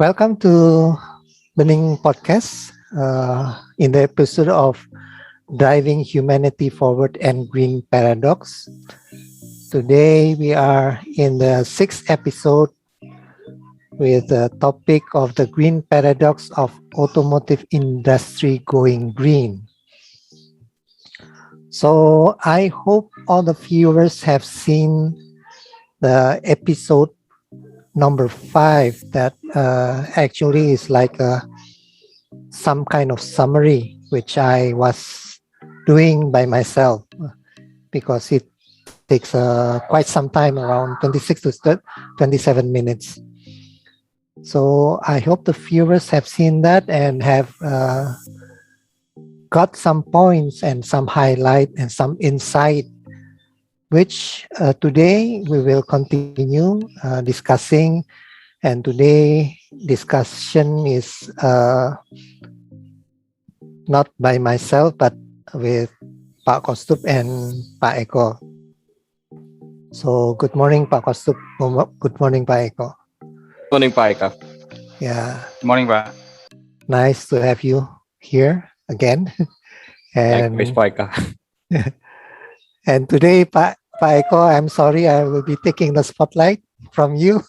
Welcome to Bening Podcast. In the episode of Driving Humanity Forward and Green Paradox. Today we are in the sixth episode with the topic of the green paradox of automotive industry going green. So I hope all the viewers have seen the episode number 5 that actually is like some kind of summary which I was doing by myself because it takes quite some time, around 26 to 27 minutes. So I hope the viewers have seen that and have got some points and some highlight and some insight, which today we will continue discussing. And today discussion is not by myself, but with Pak Kaustubh and Pak Eko. So good morning, Pak Kaustubh. Good morning, Pak Eko. Morning, Pak Eka. Yeah. Morning, Pak. Nice to have you here again. And Likewise, Pak Eka. and today, Pak Eko, I'm sorry, I will be taking the spotlight from you.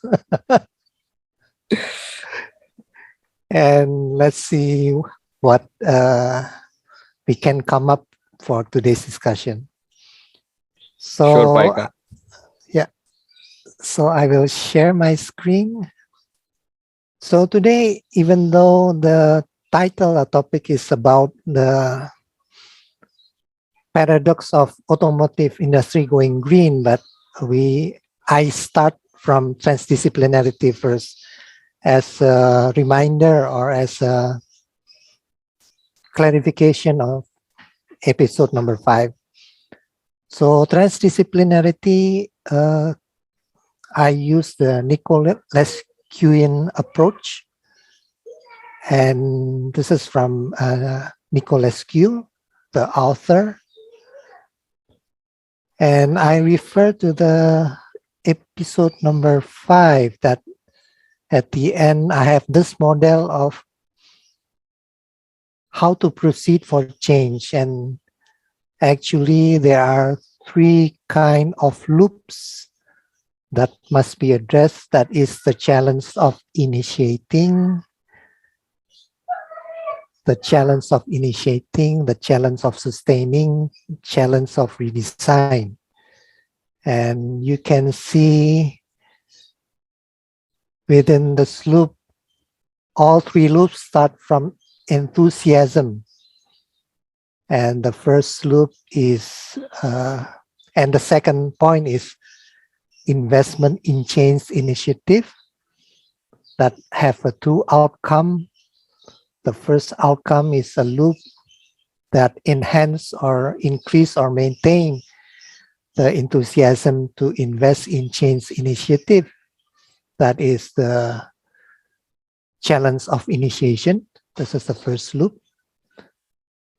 And let's see what we can come up for today's discussion. So, Sure, Pak Eka. yeah. So I will share my screen. So today, even though the title or topic is about the paradox of automotive industry going green, but I start from transdisciplinarity first as a reminder or as a clarification of episode number 5. So transdisciplinarity, I use the Nicolescuian approach, and this is from Nicolescu, the author. And I refer to the episode number 5 that at the end I have this model of how to proceed for change. And actually there are 3 kind of loops that must be addressed. That is the challenge of initiating, the challenge of sustaining, challenge of redesign. And you can see within this loop, all 3 loops start from enthusiasm. And the first loop is, and the second point is investment in change initiative that have a 2 outcome. The first outcome is a loop that enhance or increase or maintain the enthusiasm to invest in change initiative. That is the challenge of initiation. This is the first loop.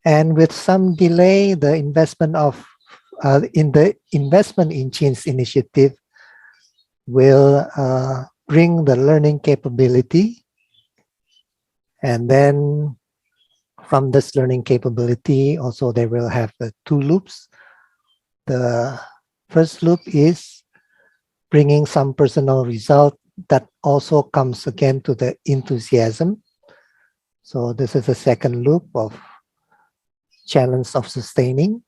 And with some delay, the investment in change initiative will bring the learning capability. And then from this learning capability, also they will have the 2 loops. The first loop is bringing some personal result that also comes again to the enthusiasm. So this is the second loop of challenge of sustaining.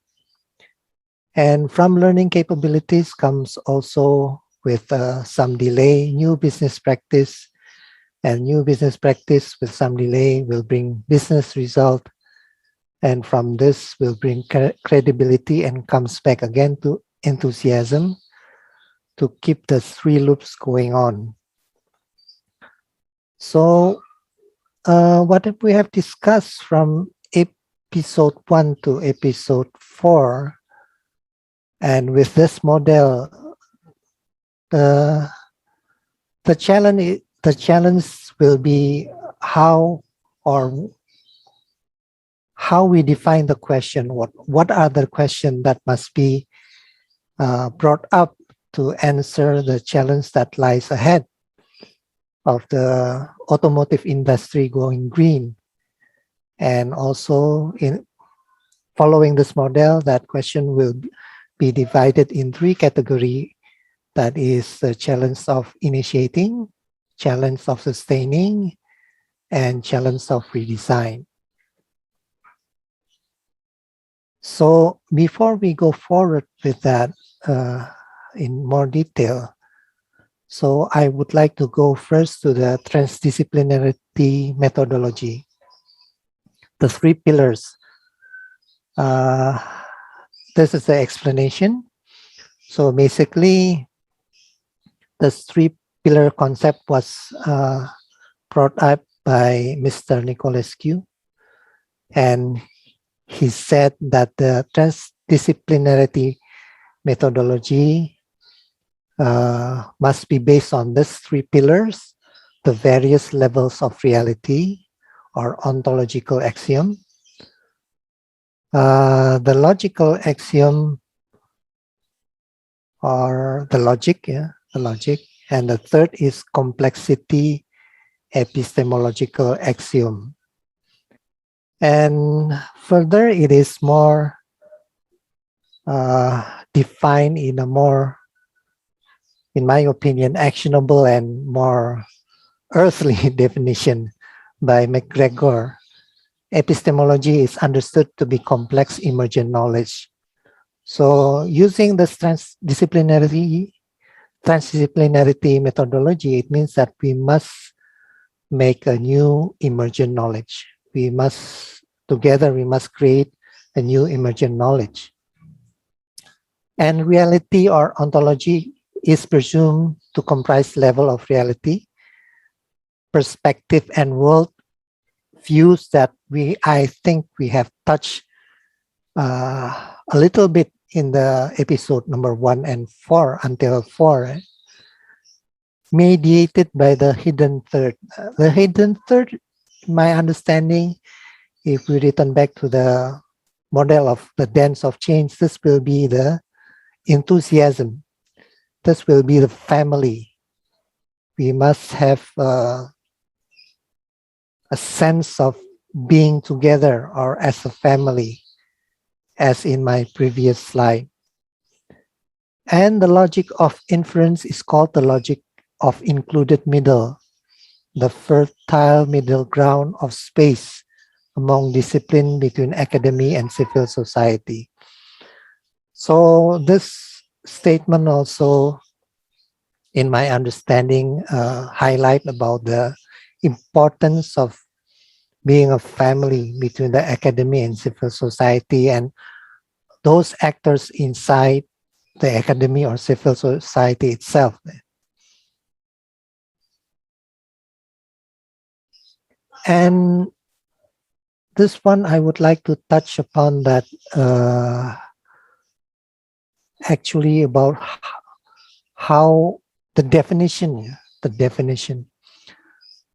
And from learning capabilities comes also with some delay, new business practice. And new business practice with some delay will bring business result. And from this will bring credibility and comes back again to enthusiasm to keep the 3 loops going on. So what we have discussed from episode 1 to episode 4, and with this model, the challenge will be how we define the question. What are the questions that must be brought up to answer the challenge that lies ahead? of the automotive industry going green. And also in following this model, that question will be divided in three categories. That is the challenge of initiating, challenge of sustaining, and challenge of redesign. So before we go forward with that in more detail, so I would like to go first to the transdisciplinarity methodology, the three pillars. This is the explanation. So basically, the three-pillar concept was brought up by Mr. Nicolescu, and he said that the transdisciplinarity methodology must be based on these three pillars: the various levels of reality or ontological axiom, the logical axiom or the logic, and the third is complexity epistemological axiom. And further, it is more defined in a more, in my opinion, actionable and more earthly definition by McGregor. Epistemology is understood to be complex emergent knowledge. So using this transdisciplinarity methodology, it means that we must make a new emergent knowledge. We must create a new emergent knowledge. And reality or ontology is presumed to comprise level of reality, perspective, and world views that I think we have touched a little bit in the episode number 1 and 4 until 4, mediated by the hidden third. The hidden third, my understanding, if we return back to the model of the dance of change, this will be the enthusiasm. This will be the family. We must have a sense of being together or as a family, as in my previous slide. And the logic of inference is called the logic of included middle, the fertile middle ground of space among discipline between academy and civil society. So this statement also, in my understanding, highlight about the importance of being a family between the academy and civil society and those actors inside the academy or civil society itself. And this one, I would like to touch upon that actually about how the definition.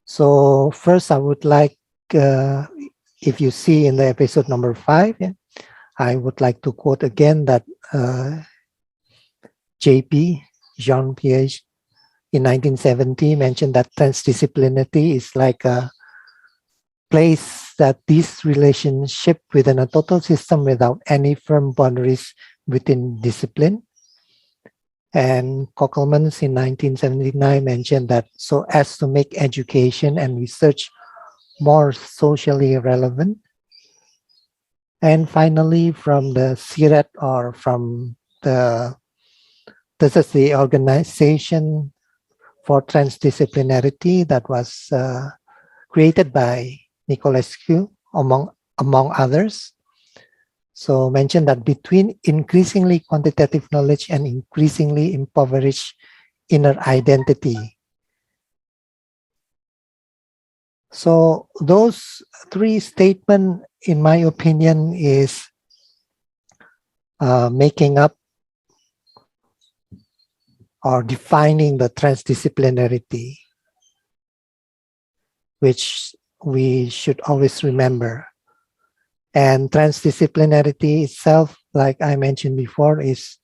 So first, I would like, if you see in the episode number 5, I would like to quote again that Jean-Pierre, in 1970, mentioned that transdisciplinarity is like a place that this relationship within a total system without any firm boundaries within discipline. And Kockelmans in 1979 mentioned that so as to make education and research more socially relevant. And finally, from the CIRET or from this is the Organization for Transdisciplinarity that was created by Nicolescu, among others. So mentioned that between increasingly quantitative knowledge and increasingly impoverished inner identity. So those three statements, in my opinion, is making up or defining the transdisciplinarity, which we should always remember. And transdisciplinarity itself, like I mentioned before, is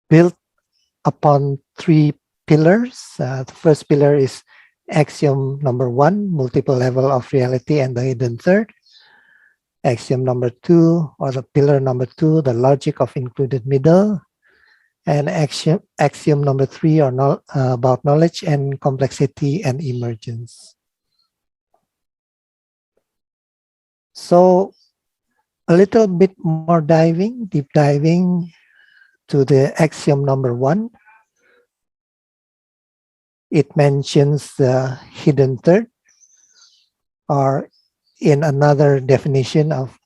built upon three pillars. The first pillar is axiom number 1, multiple level of reality and the hidden third. Axiom number 2, or the pillar number 2, the logic of included middle. And axiom number 3, or about knowledge and complexity and emergence. So a little bit more deep diving to the axiom number 1. It mentions the hidden third, or in another definition of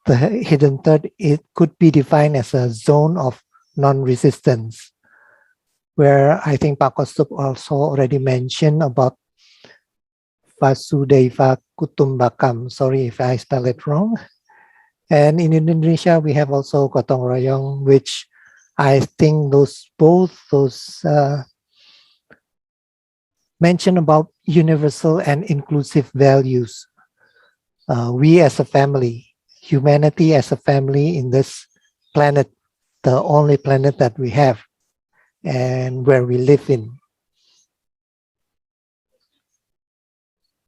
the hidden third, it could be defined as a zone of non-resistance, where I think Pak Kaustubh also already mentioned about Vasudhaiva Kutumbakam. Sorry if I spell it wrong. And in Indonesia, we have also Gotong Royong, which I think both those mention about universal and inclusive values. We as a family, humanity as a family in this planet, the only planet that we have and where we live in.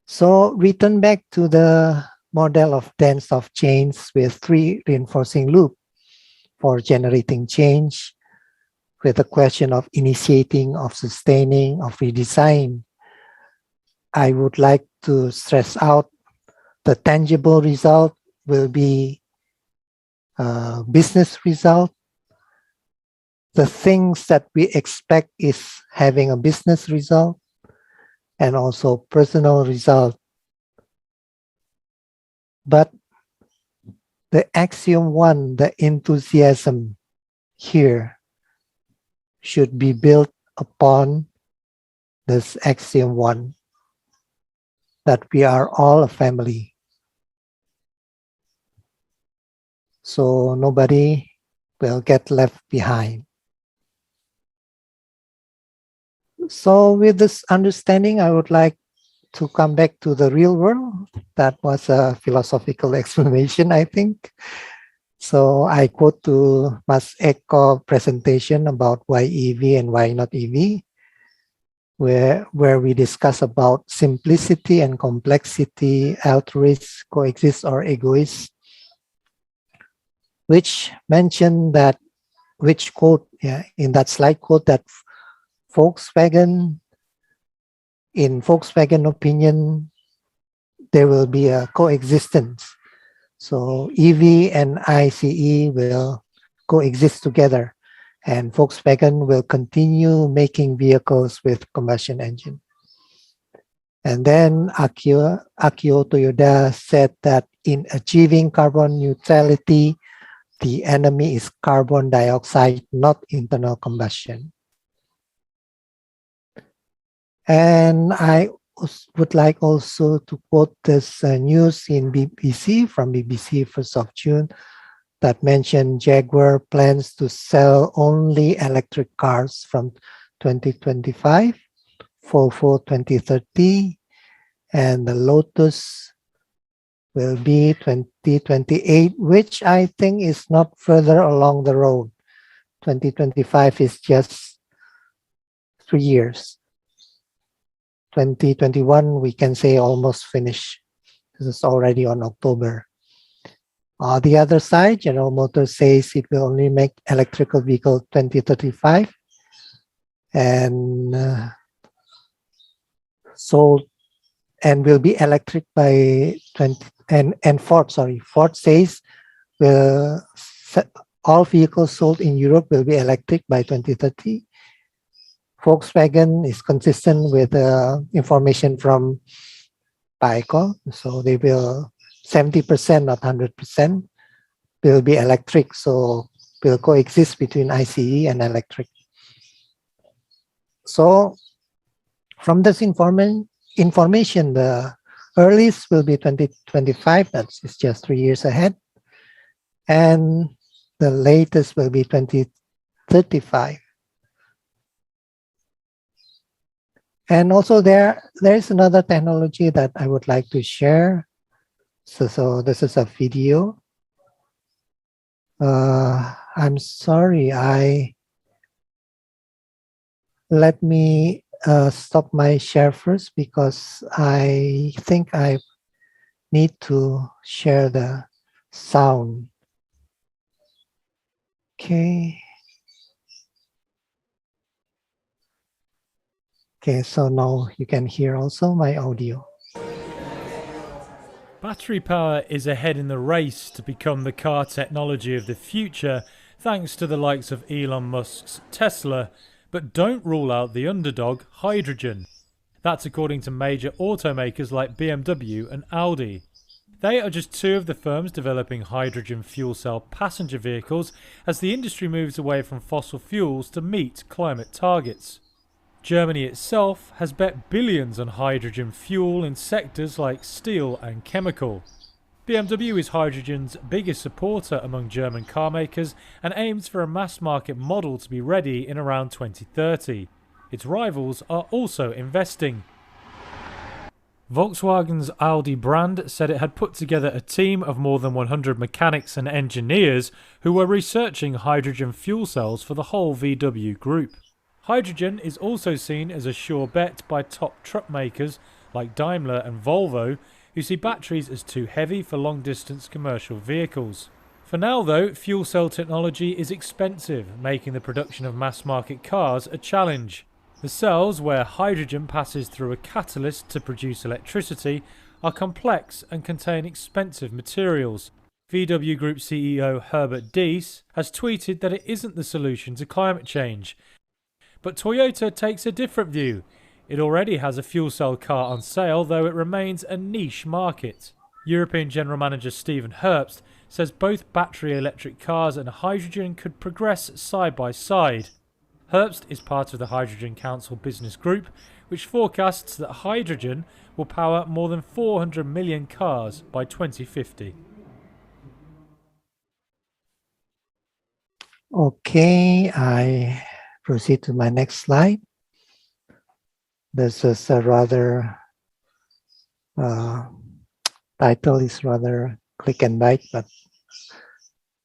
So return back to the model of dance of chains with 3 reinforcing loops for generating change, with the question of initiating, of sustaining, of redesign. I would like to stress out the tangible result will be business result. The things that we expect is having a business result and also personal result. But the axiom 1, the enthusiasm here, should be built upon this axiom 1, that we are all a family. So nobody will get left behind. So with this understanding, I would like to come back to the real world. That was a philosophical explanation, I think. So I quote to Mas Eko presentation about why EV and why not EV, where we discuss about simplicity and complexity, altruist, coexist, or egoist, which mentioned that, which quote, in that slide quote, that Volkswagen, in Volkswagen opinion, there will be a coexistence. So EV and ICE will coexist together, and Volkswagen will continue making vehicles with combustion engine. And then Akio Toyoda said that in achieving carbon neutrality, the enemy is carbon dioxide, not internal combustion. And I would like also to quote this news in BBC, from BBC 1st of June, that mentioned Jaguar plans to sell only electric cars from 2025, Volvo 2030, and the Lotus will be 2028, which I think is not further along the road. 2025 is just 3 years. 2021, we can say almost finished. This is already on October. On the other side, General Motors says it will only make electrical vehicle 2035 and sold and will be electric by 20, and Ford says all vehicles sold in Europe will be electric by 2030. Volkswagen is consistent with information from PAECO, so they will 70%, not 100%, will be electric, so will coexist between ICE and electric. So from this information, the earliest will be 2025, that's just 3 years ahead, and the latest will be 2035. And also there is another technology that I would like to share. So this is a video. I'm sorry, let me stop my share first because I think I need to share the sound. Okay. Okay, so now you can hear also my audio. Battery power is ahead in the race to become the car technology of the future, thanks to the likes of Elon Musk's Tesla, but don't rule out the underdog, hydrogen. That's according to major automakers like BMW and Audi. They are just two of the firms developing hydrogen fuel cell passenger vehicles as the industry moves away from fossil fuels to meet climate targets. Germany itself has bet billions on hydrogen fuel in sectors like steel and chemical. BMW is hydrogen's biggest supporter among German car makers and aims for a mass market model to be ready in around 2030. Its rivals are also investing. Volkswagen's Audi brand said it had put together a team of more than 100 mechanics and engineers who were researching hydrogen fuel cells for the whole VW group. Hydrogen is also seen as a sure bet by top truck makers like Daimler and Volvo, who see batteries as too heavy for long-distance commercial vehicles. For now, though, fuel cell technology is expensive, making the production of mass-market cars a challenge. The cells, where hydrogen passes through a catalyst to produce electricity, are complex and contain expensive materials. VW Group CEO Herbert Diess has tweeted that it isn't the solution to climate change. But Toyota takes a different view. It already has a fuel cell car on sale, though it remains a niche market. European General Manager Stephen Herbst says both battery electric cars and hydrogen could progress side by side. Herbst is part of the Hydrogen Council business group, which forecasts that hydrogen will power more than 400 million cars by 2050. Okay, I proceed to my next slide. This is a rather, title is rather click and bite, but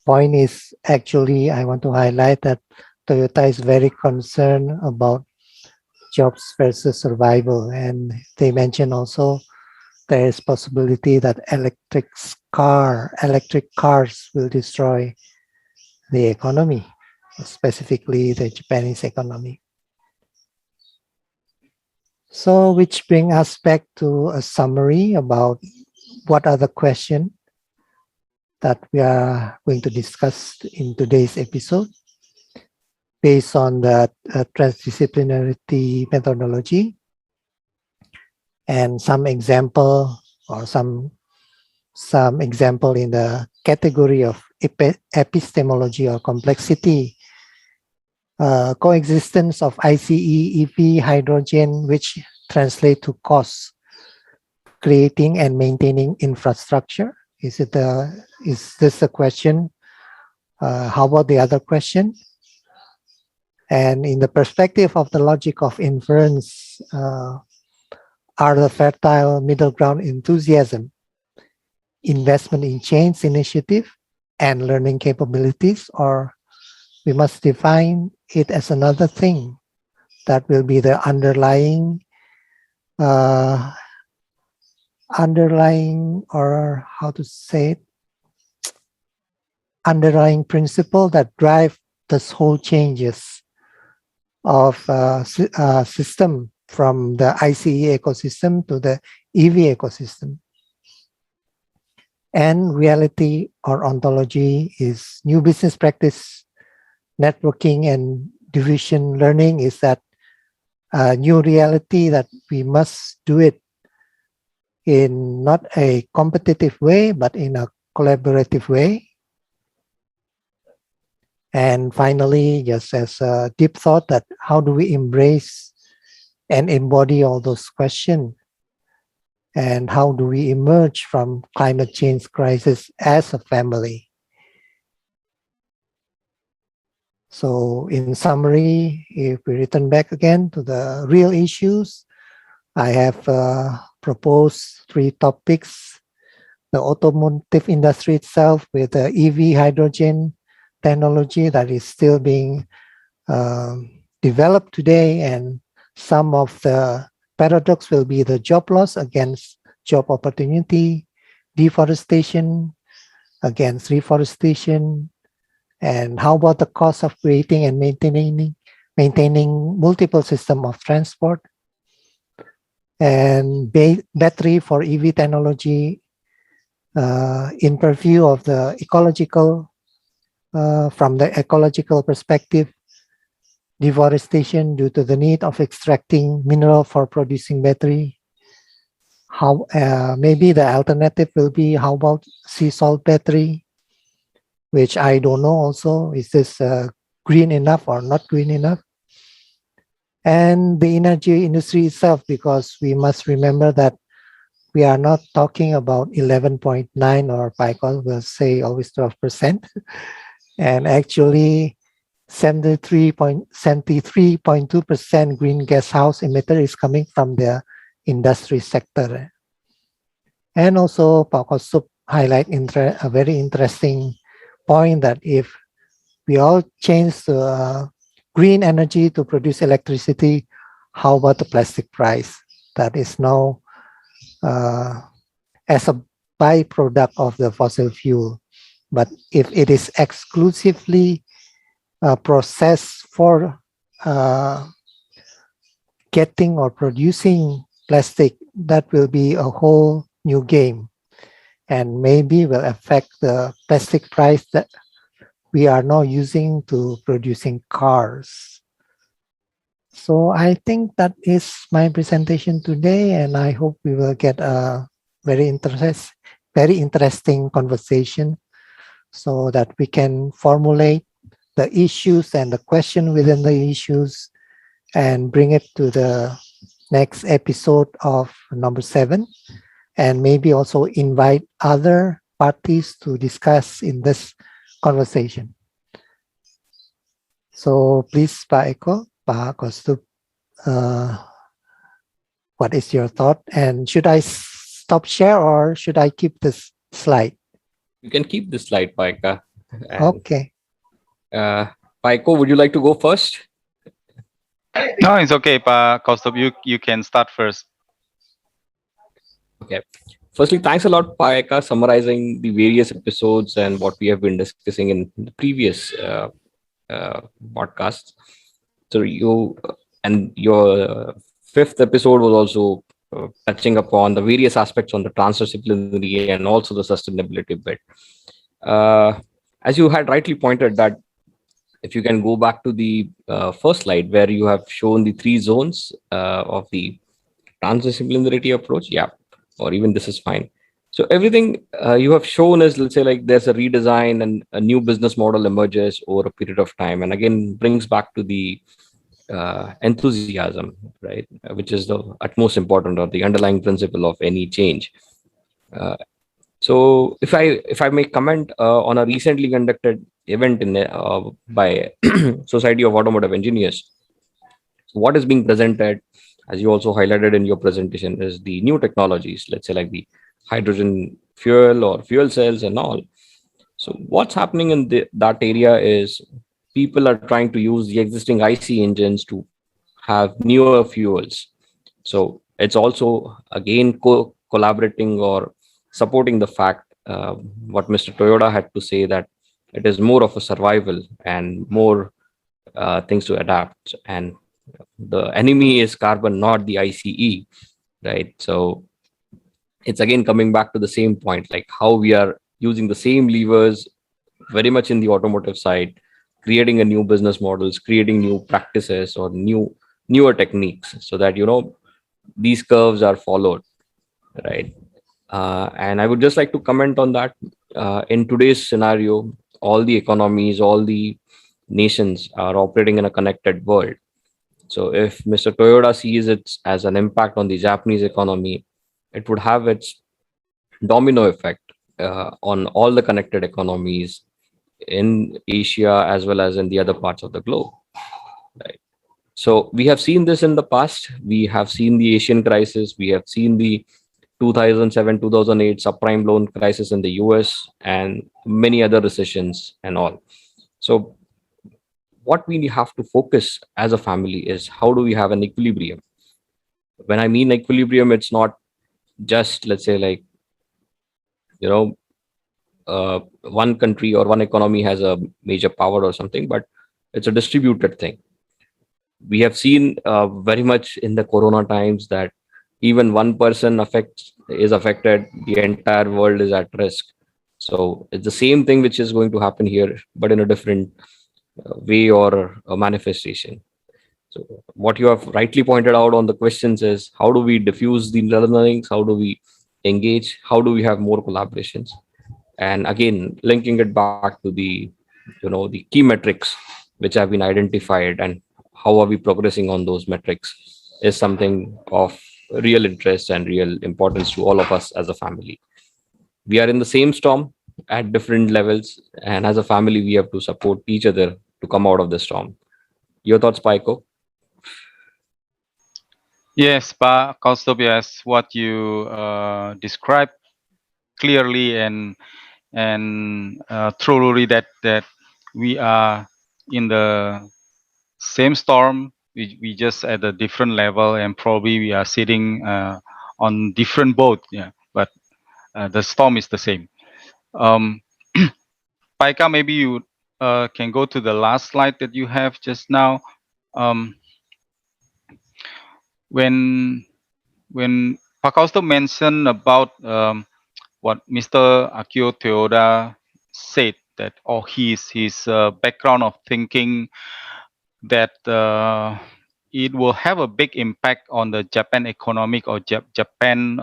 point is actually I want to highlight that Toyota is very concerned about jobs versus survival. And they mention also there is possibility that electric cars will destroy the economy, specifically the Japanese economy. So, which brings us back to a summary about what are the questions that we are going to discuss in today's episode based on the transdisciplinary methodology and some example or some example in the category of epistemology or complexity, coexistence of ICE, EV, hydrogen, which translate to costs, creating and maintaining infrastructure. Is this a question? How about the other question? And in the perspective of the logic of inference, are the fertile middle ground enthusiasm, investment in change initiative, and learning capabilities, or we must define it as another thing that will be the underlying or how to say it, underlying principle that drive this whole changes of system from the ICE ecosystem to the EV ecosystem. And reality or ontology is new business practice, networking and division learning is that new reality that we must do it in not a competitive way, but in a collaborative way. And finally, just as a deep thought that how do we embrace and embody all those questions? And how do we emerge from climate change crisis as a family? So in summary, if we return back again to the real issues, I have proposed 3 topics. The automotive industry itself with the EV hydrogen technology that is still being developed today, and some of the paradox will be the job loss against job opportunity, deforestation against reforestation, and how about the cost of creating and maintaining multiple system of transport, and battery for EV technology in purview of the ecological, from the ecological perspective, deforestation due to the need of extracting mineral for producing battery. How maybe the alternative will be, how about sea salt battery, which I don't know also, is this green enough or not green enough? And the energy industry itself, because we must remember that we are not talking about 11.9, or PICOL will say always 12%, and actually 73.2% green gas house emitter is coming from the industry sector. And also Pak Kaustubh highlight a very interesting point, that if we all change to green energy to produce electricity, how about the plastic price that is now as a byproduct of the fossil fuel? But if it is exclusively processed for getting or producing plastic, that will be a whole new game, and maybe will affect the plastic price that we are now using to producing cars. So I think that is my presentation today, and I hope we will get a very interesting conversation, so that we can formulate the issues and the question within the issues and bring it to the next episode of number 7, and maybe also invite other parties to discuss in this conversation. So please, Pak Eko, Pak Kaustubh, what is your thought? And should I stop share or should I keep this slide? You can keep the slide, Paika. Okay. Paiko, would you like to go first? No, it's okay, Kaustubh. You can start first. Okay. Firstly, thanks a lot, Paika, summarizing the various episodes and what we have been discussing in the previous podcasts. So your 5th episode was also touching upon the various aspects on the transdisciplinary and also the sustainability bit. As you had rightly pointed that if you can go back to the first slide where you have shown the 3 zones of the transdisciplinary approach, yeah, or even this is fine. So everything you have shown is, let's say, like there's a redesign and a new business model emerges over a period of time, and again brings back to the enthusiasm, right, which is the utmost important or the underlying principle of any change. So if I may comment on a recently conducted event by Society of Automotive Engineers, what is being presented, as you also highlighted in your presentation, is the new technologies, let's say like the hydrogen fuel or fuel cells and all. So what's happening in that area is people are trying to use the existing IC engines to have newer fuels. So it's also again collaborating or supporting the fact what Mr. Toyoda had to say, that it is more of a survival and more things to adapt, and the enemy is carbon, not the ICE, right? So it's again coming back to the same point, like how we are using the same levers very much in the automotive side, creating a new business models, creating new practices or newer techniques, so that these curves are followed, right? And I would just like to comment on that. In today's scenario, all the economies, all the nations are operating in a connected world. So if Mr. Toyoda sees it as an impact on the Japanese economy, it would have its domino effect on all the connected economies in Asia as well as in the other parts of the globe, right? So we have seen this in the past. We have seen the Asian crisis. We have seen the 2007-2008 subprime loan crisis in the US and many other recessions and all. So what we have to focus as a family is how do we have an equilibrium. When I mean equilibrium, it's not just, let's say, like, you know, one country or one economy has a major power or something, but it's a distributed thing. We have seen very much in the corona times that even one person is affected, the entire world is at risk. So it's the same thing which is going to happen here, but in a different way or a manifestation. So what you have rightly pointed out on the questions is how do we diffuse the learnings, how do we engage, how do we have more collaborations, and again linking it back to the, the key metrics which have been identified and how are we progressing on those metrics is something of real interest and real importance to all of us as a family. We are in the same storm at different levels, and as a family we have to support each other to come out of the storm. Your thoughts, Paiko? Yes, Kaustubh, yes, what you described clearly and truly that we are in the same storm. We just at a different level, and probably we are sitting on different boat. Yeah, but the storm is the same. Paika, maybe you can go to the last slide that you have just now. Um, when Pakausto mentioned about what Mr. Akio Toyoda said, that or his background of thinking that it will have a big impact on the Japan economic or Japan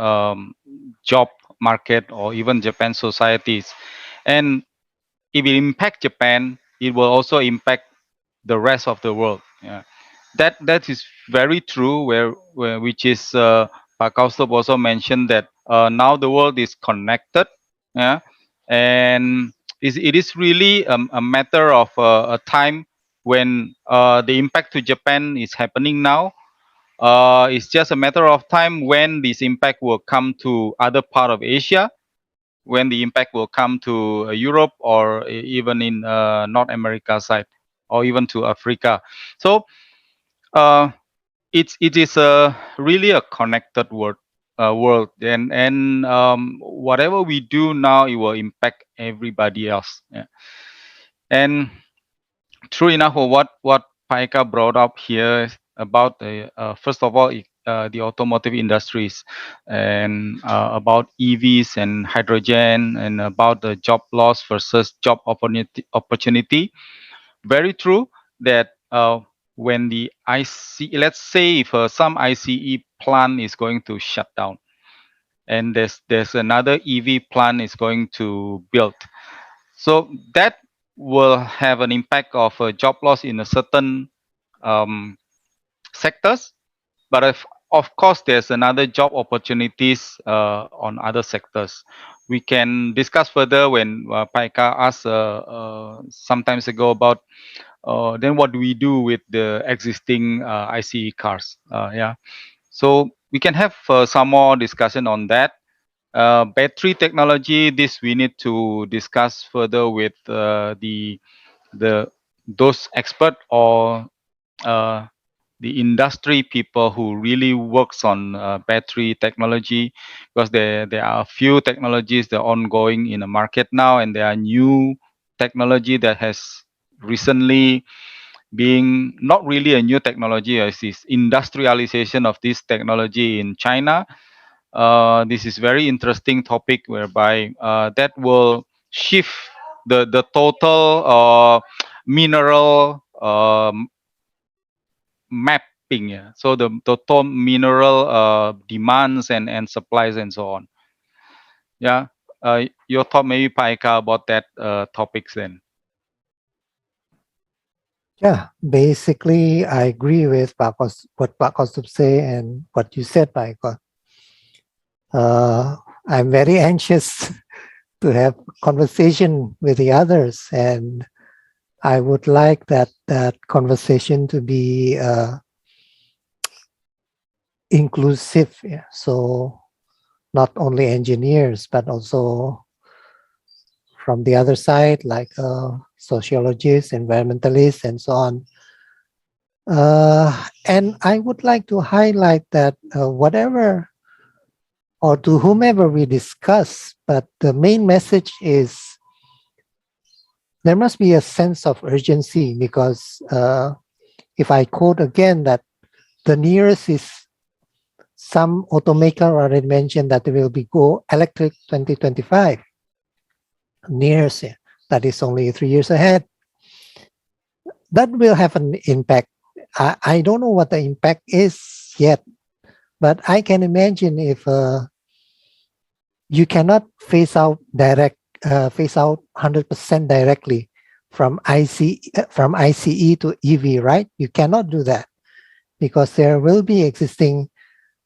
job market or even Japan societies, and if it impact Japan, it will also impact the rest of the world. Yeah, that is very true. Where which is Pak Kaustubh also mentioned that now the world is connected. Yeah, and it is really a matter of a time when the impact to Japan is happening now. It's just a matter of time when this impact will come to other part of Asia, when the impact will come to Europe or even in North America side, or even to Africa. So uh, it is really a connected world, and whatever we do now, it will impact everybody else. Yeah. And true enough, what Paika brought up here about the first of all the automotive industries, and about EVs and hydrogen, and about the job loss versus job opportunity. Very true that when the IC, let's say if some ICE plant is going to shut down, and there's another EV plant is going to build, so that will have an impact of job loss in a certain um, sectors. But if, of course, there's another job opportunities on other sectors. We can discuss further when Paika asked sometimes ago about then what do we do with the existing ICE cars? Yeah, so we can have some more discussion on that. Battery technology, this we need to discuss further with the those expert or uh, the industry people who really works on battery technology, because there are a few technologies that are ongoing in the market now, and there are new technology that has recently being not really a new technology, as is industrialization of this technology in China. This is very interesting topic whereby that will shift the total mineral mapping. Yeah. So the total mineral demands and supplies and so on. Yeah. Your thought maybe, Paika, about that topics then. Yeah, basically, I agree with what Pak Kaustubh say and what you said, Paiko. I'm very anxious to have conversation with the others, and I would like that conversation to be inclusive. Yeah? So not only engineers, but also from the other side, like sociologists, environmentalists, and so on. And I would like to highlight that whatever or to whomever we discuss, but the main message is there must be a sense of urgency, because if I quote again that the nearest is some automaker already mentioned that they will be go electric 2025. Nearest, that is only 3 years ahead. That will have an impact. I don't know what the impact is yet, but I can imagine if you cannot phase out 100% directly from ICE to EV, right? You cannot do that because there will be existing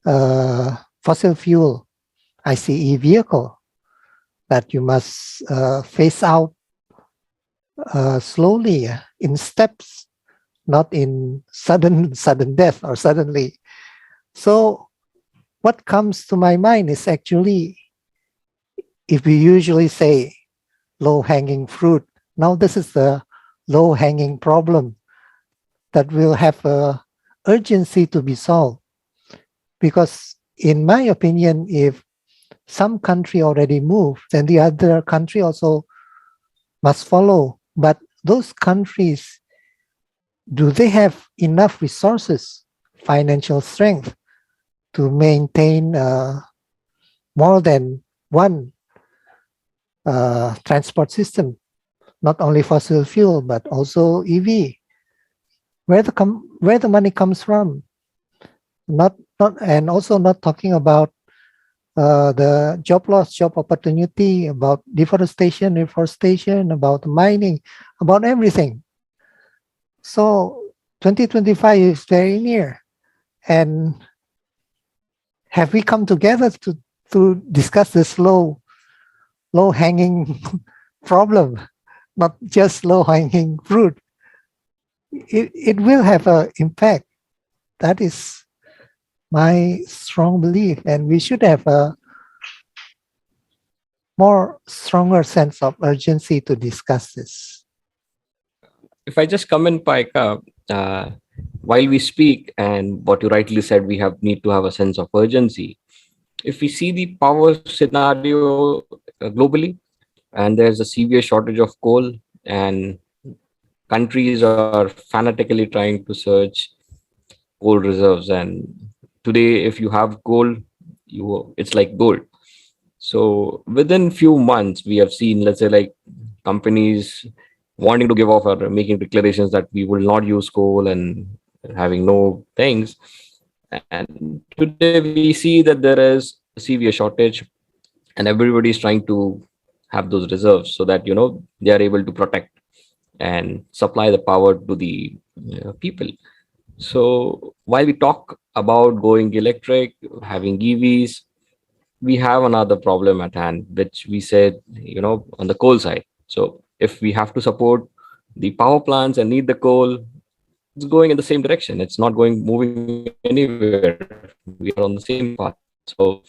fossil fuel ICE vehicle that you must phase out slowly in steps, not in sudden death or suddenly. So what comes to my mind is actually, if we usually say low-hanging fruit, now this is the low-hanging problem that will have a urgency to be solved. Because in my opinion, if some country already moved, then the other country also must follow. But those countries, do they have enough resources, financial strength to maintain more than one transport system, not only fossil fuel, but also EV? Where the money comes from? And also not talking about the job loss, job opportunity, about deforestation, reforestation, about mining, about everything. So 2025 is very near. And have we come together to discuss this low-hanging problem, not just low-hanging fruit? It will have an impact. That is my strong belief, and we should have a stronger sense of urgency to discuss this. If I just come in, Paika, while we speak, and what you rightly said, we need to have a sense of urgency. If we see the power scenario globally, and there's a severe shortage of coal, and countries are fanatically trying to search coal reserves. And today, if you have coal, it's like gold. So within few months, we have seen, let's say, like companies wanting to give off or making declarations that we will not use coal and having no things. And today we see that there is a severe shortage, and everybody is trying to have those reserves so that they are able to protect and supply the power to the people. So while we talk about going electric, having EVs, we have another problem at hand, which we said, on the coal side. So if we have to support the power plants and need the coal, it's going in the same direction. It's not moving anywhere. We are on the same path. So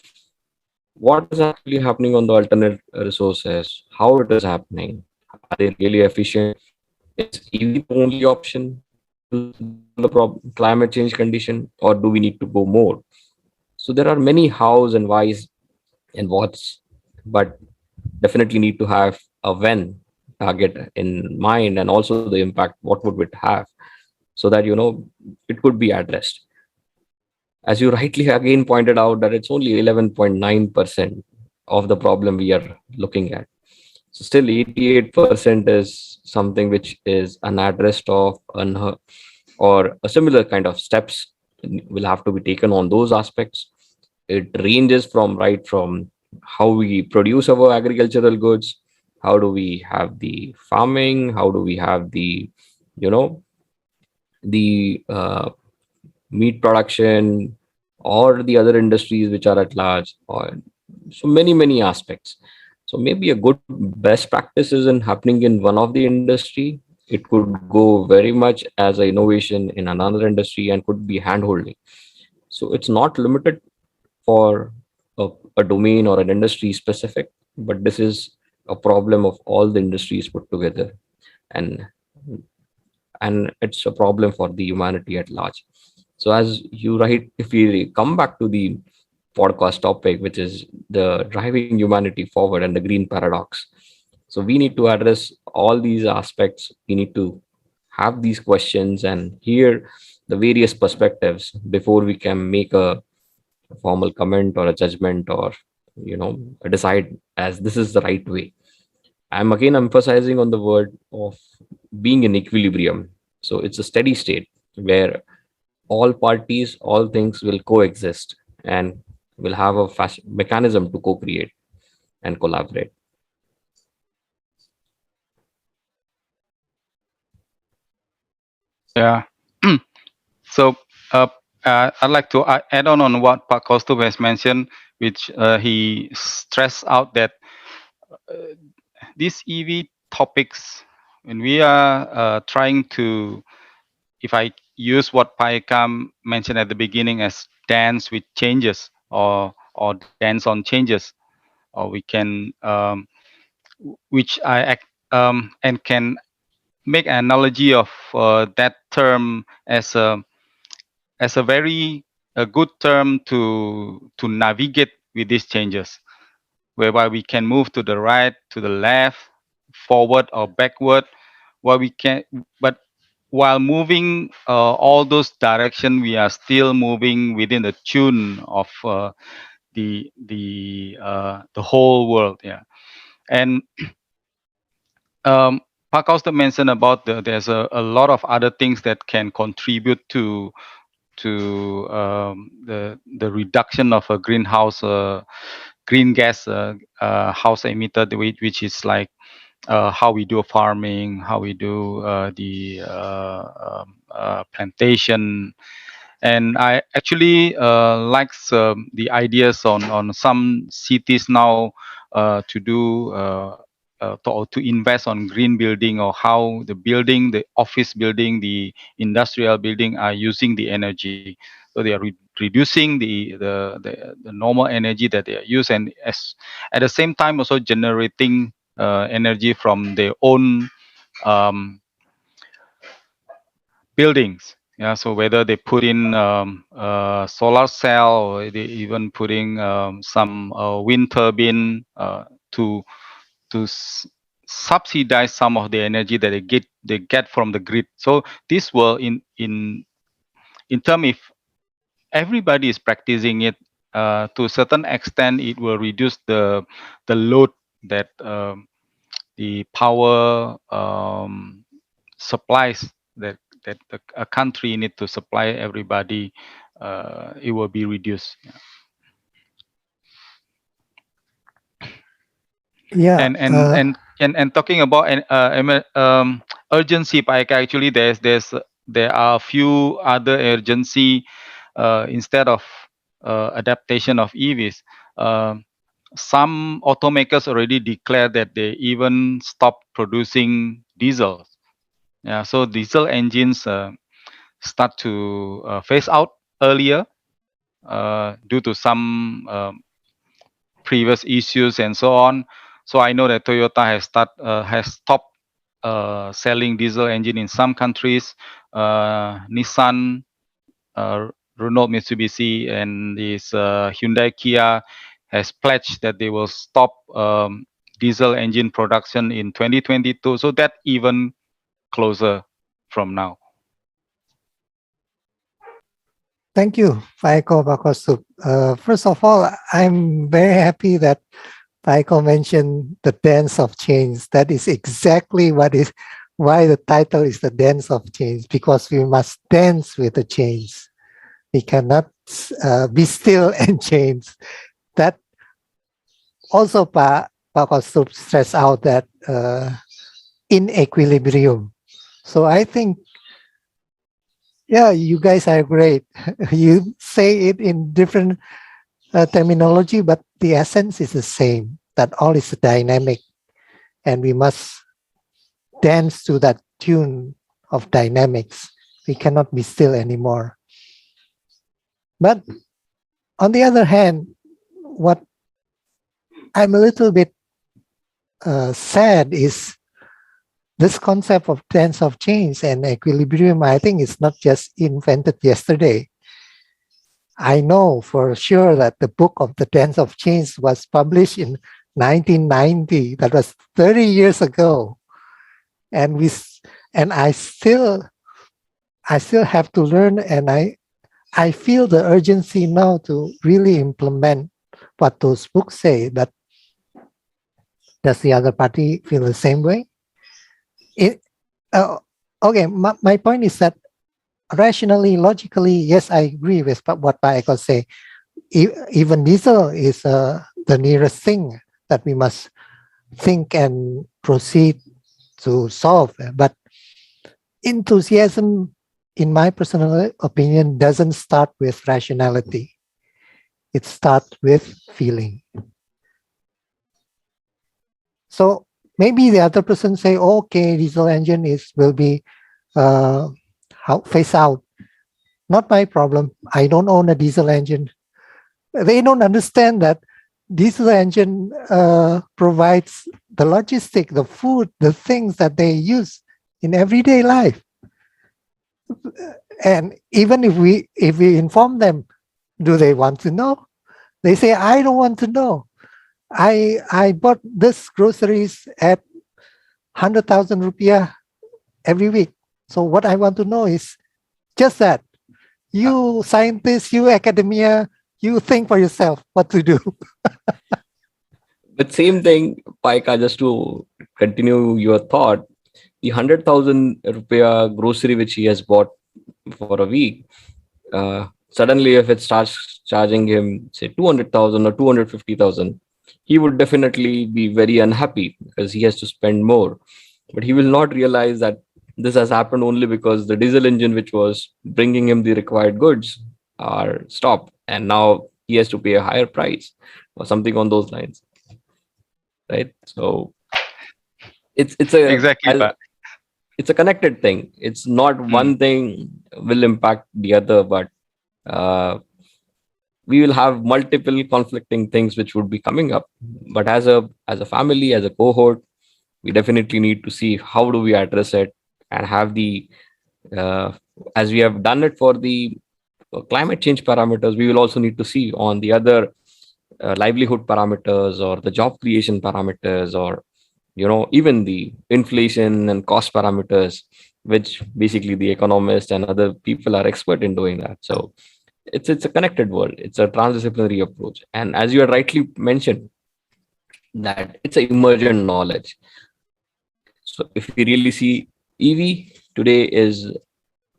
what is actually happening on the alternate resources? How it is happening? Are they really efficient? Is EV the only option to the climate change condition, or do we need to go more? So there are many hows and whys and what's, but definitely need to have a when target in mind, and also the impact, what would it have, so that it could be addressed. As you rightly again pointed out, that it's only 11.9% of the problem we are looking at. So still 88% is something which is unaddressed of, or a similar kind of steps will have to be taken on those aspects. It ranges from how we produce our agricultural goods, how do we have the farming, how do we have the meat production, or the other industries which are at large, or so many aspects. So maybe a good best practice isn't happening in one of the industry. It could go very much as an innovation in another industry and could be hand-holding. So it's not limited for a domain or an industry specific, but this is a problem of all the industries put together. and it's a problem for the humanity at large. So as you write, if we come back to the podcast topic, which is the driving humanity forward and the green paradox, so we need to address all these aspects. We need to have these questions and hear the various perspectives before we can make a formal comment or a judgment, or decide as this is the right way. I'm again emphasizing on the word of being in equilibrium. So it's a steady state where all parties, all things will coexist and will have a mechanism to co-create and collaborate. Yeah. So I'd like to add on what Pak Kaustubh has mentioned, which he stressed out that these EV topics, when we are trying to, if I use what Paikam mentioned at the beginning as dance with changes, or dance on changes, or we can, which and can make an analogy of that term as a very a good term to navigate with these changes, whereby we can move to the right, to the left, forward or backward, while we can, but while moving all those direction, we are still moving within the tune of the whole world. Yeah. And Pak Auster mentioned about there's a lot of other things that can contribute to the reduction of a greenhouse green gas house emitter, which is like how we do farming, how we do the plantation. And I actually likes the ideas on some cities now to do to invest on green building, or how the building, the office building, the industrial building are using the energy. So they are reducing the normal energy that they use, and at the same time also generating energy from their own buildings. Yeah, so whether they put in solar cell, or they even putting some wind turbine to subsidize some of the energy that they get from the grid. So this will in term, if everybody is practicing it to a certain extent, it will reduce the load that the power supplies that a country need to supply everybody. It will be reduced. Yeah. And talking about urgency, Paika, actually there are a few other urgency instead of adaptation of EVs. Some automakers already declared that they even stopped producing diesel. Yeah, so diesel engines start to phase out earlier due to some previous issues and so on. So I know that Toyota has stopped selling diesel engine in some countries. Nissan, Renault, Mitsubishi, and this Hyundai, Kia has pledged that they will stop diesel engine production in 2022. So that even closer from now. Thank you, Faiko Bakosup. First of all, I'm very happy that Faiko mentioned the dance of change. That is exactly why the title is the dance of change, because we must dance with the change. We cannot be still and change. That also Bakosup stressed out that in equilibrium. So I think, yeah, you guys are great. You say it in different terminology, but the essence is the same, that all is dynamic, and we must dance to that tune of dynamics. We cannot be still anymore. But on the other hand, what I'm a little bit sad is this concept of tense of change and equilibrium, I think it's not just invented yesterday. I know for sure that the book of the tense of change was published in 1990. That was 30 years ago. And I still have to learn, and I feel the urgency now to really implement what those books say. But does the other party feel the same way? Okay, my point is that rationally, logically, yes, I agree with what Pak Eko say. Even diesel is the nearest thing that we must think and proceed to solve. But enthusiasm, in my personal opinion, doesn't start with rationality. It starts with feeling. So maybe the other person say, okay, diesel engine will be phase out. Not my problem. I don't own a diesel engine. They don't understand that diesel engine provides the logistic, the food, the things that they use in everyday life. And even if we inform them, do they want to know? They say, I don't want to know. I bought this groceries at 100,000 rupiah every week. So what I want to know is just that. You scientists, you academia, you think for yourself what to do. But same thing, Paika, just to continue your thought, the 100,000 rupiah grocery which he has bought for a week, suddenly if it starts charging him, say, 200,000 or 250,000, he would definitely be very unhappy because he has to spend more. But he will not realize that this has happened only because the diesel engine which was bringing him the required goods are stopped, and now he has to pay a higher price or something on those lines, right? So it's a Exactly, Pak. it's a connected thing. It's not one thing will impact the other, but we will have multiple conflicting things which would be coming up. But as a family, as a cohort, we definitely need to see how do we address it and have the as we have done it for the climate change parameters, we will also need to see on the other livelihood parameters or the job creation parameters, or even the inflation and cost parameters, which basically the economists and other people are expert in doing that. So it's a connected world. It's a transdisciplinary approach, and as you had rightly mentioned, that it's an emergent knowledge. So if we really see, EV today is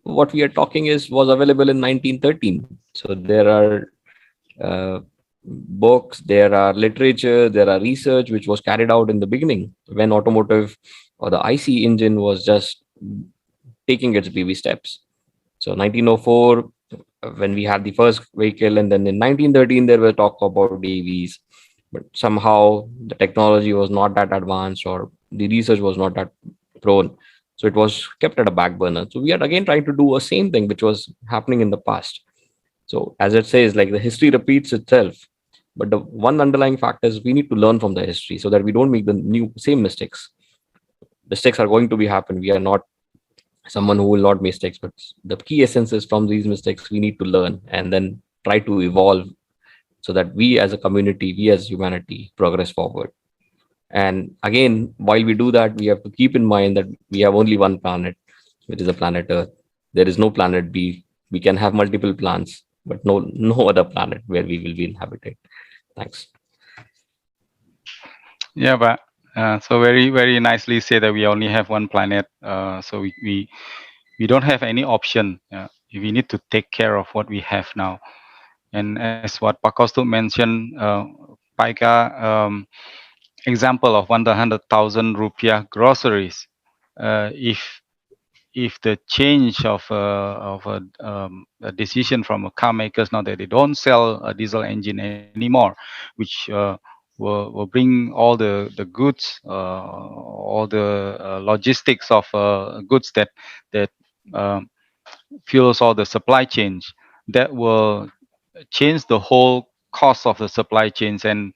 what we are talking was available in 1913. So there are books, there are literature, there are research which was carried out in the beginning when automotive or the IC engine was just taking its baby steps. So 1904, when we had the first vehicle, and then in 1913 there were talk about EVs, but somehow the technology was not that advanced or the research was not that prone, so it was kept at a back burner. So we are again trying to do a same thing which was happening in the past. So as it says, like, the history repeats itself, but the one underlying fact is we need to learn from the history so that we don't make the same mistakes. Mistakes are going to be happen. We are not someone who will not make mistakes, but the key essence is from these mistakes we need to learn and then try to evolve so that we as a community, we as humanity progress forward. And again, while we do that, we have to keep in mind that we have only one planet, which is the planet Earth. There is no planet B. We can have multiple planets, but no other planet where we will be inhabited. Thanks. Yeah, but so very, very nicely say that we only have one planet. So we don't have any option. We need to take care of what we have now. And as what Pak Kaustubh mentioned, Paika, example of 100,000 rupiah groceries. If the change of a decision from a car makers now that they don't sell a diesel engine anymore, which will bring all the goods, all the logistics of goods that fuels all the supply chains, that will change the whole cost of the supply chains, and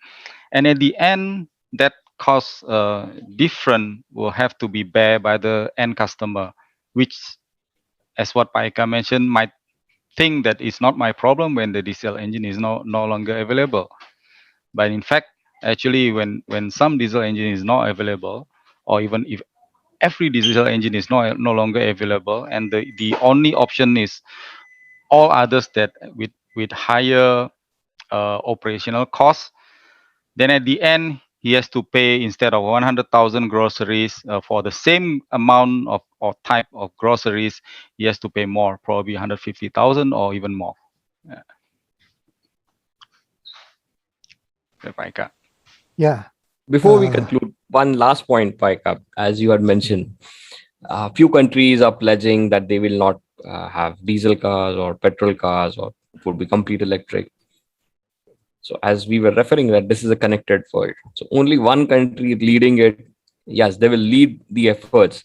at the end that cost difference will have to be bear by the end customer, which, as what Paika mentioned, might think that it's not my problem when the diesel engine is no longer available. But in fact, actually, when some diesel engine is not available, or even if every diesel engine is no longer available, and the only option is all others that with higher operational costs, then at the end he has to pay, instead of 100,000 groceries for the same amount of or type of groceries, he has to pay more, probably 150,000 or even more. Paika. Yeah. Before we conclude, one last point, Paika, as you had mentioned, a few countries are pledging that they will not have diesel cars or petrol cars, or would be complete electric. So as we were referring that this is a connected world. So only one country leading it. Yes, they will lead the efforts,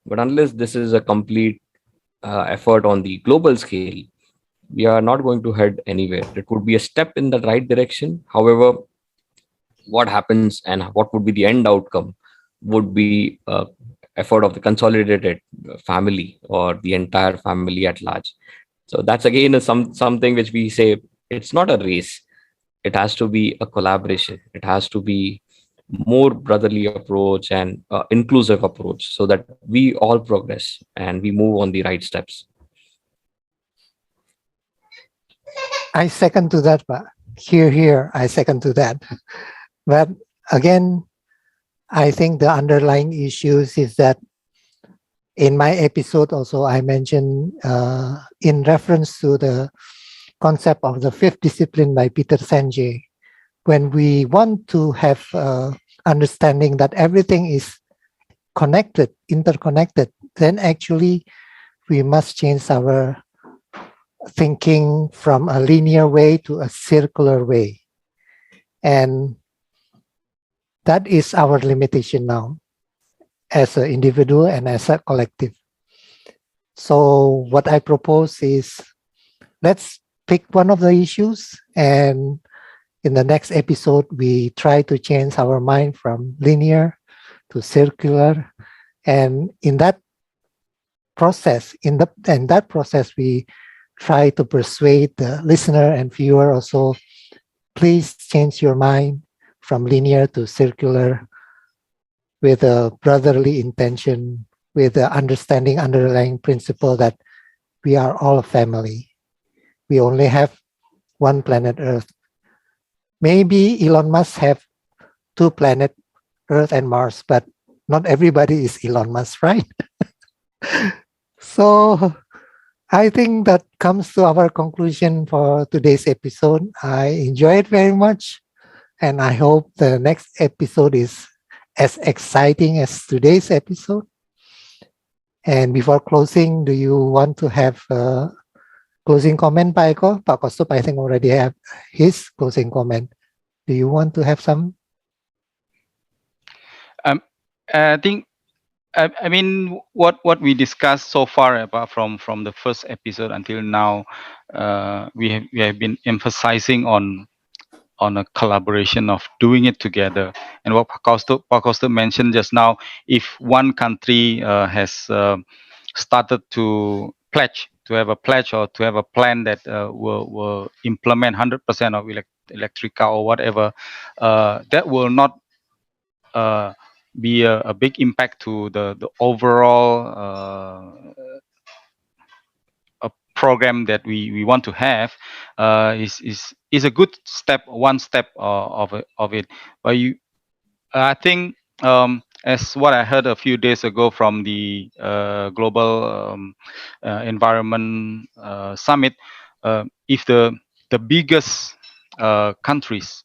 but unless this is a complete effort on the global scale, we are not going to head anywhere. It would be a step in the right direction. However, what happens and what would be the end outcome would be effort of the consolidated family or the entire family at large. So that's again something which we say it's not a race. It has to be a collaboration. It has to be more brotherly approach and inclusive approach, so that we all progress and we move on the right steps. I second to that, but here, I second to that. But again, I think the underlying issues is that in my episode also I mentioned in reference to the concept of the fifth discipline by Peter Senge, when we want to have understanding that everything is connected, interconnected, then actually we must change our thinking from a linear way to a circular way. And that is our limitation now as an individual and as a collective. So what I propose is, let's pick one of the issues, and in the next episode, we try to change our mind from linear to circular. And in that process, we try to persuade the listener and viewer also, please change your mind from linear to circular with a brotherly intention, with the underlying principle that we are all a family. We only have one planet Earth. Maybe Elon Musk have two planets, Earth and Mars, but not everybody is Elon Musk, right? So I think that comes to our conclusion for today's episode. I enjoy it very much, and I hope the next episode is as exciting as today's episode. And before closing, do you want to have a closing comment, Pak Eko? Pak Kaustubh, I think already have his closing comment. Do you want to have some? I think, I mean, what we discussed so far, apart from the first episode until now, we have been emphasizing on a collaboration of doing it together. And what Pak Kaustubh mentioned just now, if one country has started to have a pledge or to have a plan that will implement 100% of electric car or whatever, that will not be a big impact to the overall program that we want to have. Is a good step, one step of it. But I think, as what I heard a few days ago from the global environment summit, if the biggest countries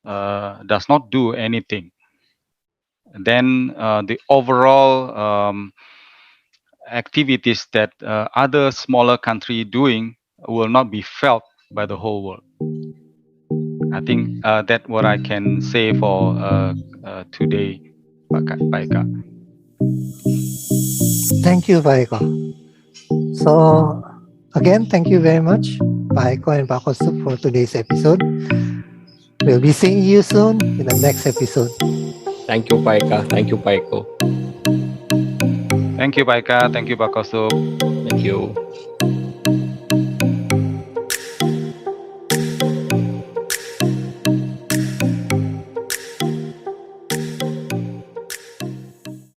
does not do anything, then the overall activities that other smaller country doing will not be felt by the whole world. I think that's what I can say for today, Paika. Thank you, Pak Eko. So again, thank you very much, Pak Eko and Pak Kaustubh, for today's episode. We'll be seeing you soon in the next episode. Thank you, Paika. Thank you, Paiko. Thank you, Paika. Thank you, Pak Kaustubh. Thank you.